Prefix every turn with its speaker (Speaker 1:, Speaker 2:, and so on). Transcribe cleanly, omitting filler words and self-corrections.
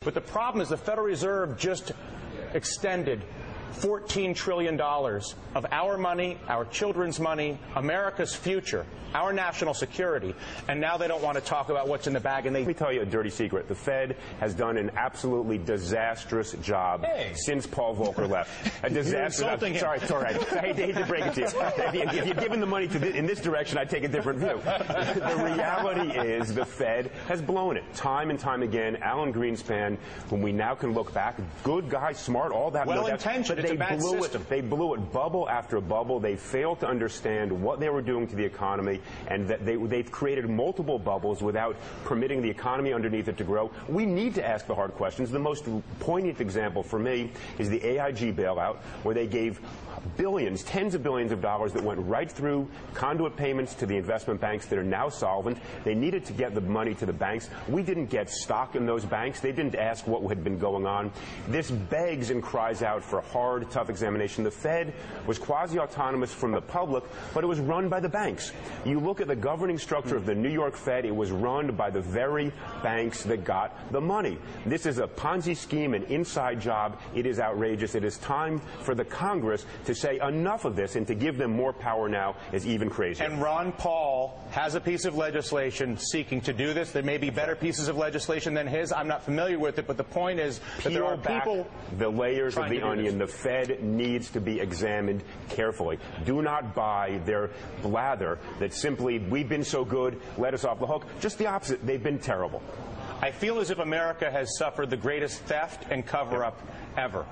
Speaker 1: But the problem is the Federal Reserve just extended $14 trillion of our money, our children's money, America's future, our national security, and now they don't want to talk about what's in the bag. And
Speaker 2: Let me tell you a dirty secret. The Fed has done an absolutely disastrous job since Paul Volcker left. A disastrous job. Sorry, it's all right. I hate to break it to you. If you'd given the money to in this direction, I'd take a different view. The reality is the Fed has blown it time and time again. Alan Greenspan, whom we now can look back, good guy, smart, all that.
Speaker 1: Well-intentioned. It's a bad system.
Speaker 2: They blew it bubble after bubble. They failed to understand what they were doing to the economy, and that they've created multiple bubbles without permitting the economy underneath it to grow. We need to ask the hard questions. The most poignant example for me is the AIG bailout, where they gave billions, tens of billions of dollars that went right through conduit payments to the investment banks that are now solvent. They needed to get the money to the banks. We didn't get stock in those banks. They didn't ask what had been going on. This begs and cries out for hard, tough examination. The Fed was quasi-autonomous from the public, but it was run by the banks. You look at the governing structure of the New York Fed, it was run by the very banks that got the money. This is a Ponzi scheme, an inside job. It is outrageous. It is time for the Congress to say enough of this, and to give them more power now is even crazier.
Speaker 1: And Ron Paul has a piece of legislation seeking to do this. There may be better pieces of legislation than his. I'm not familiar with it, but the point is that there are people
Speaker 2: the layers of the onion. The Fed needs to be examined carefully. Do not buy their blather that simply, we've been so good, let us off the hook. Just the opposite. They've been terrible.
Speaker 1: I feel as if America has suffered the greatest theft and cover-up ever.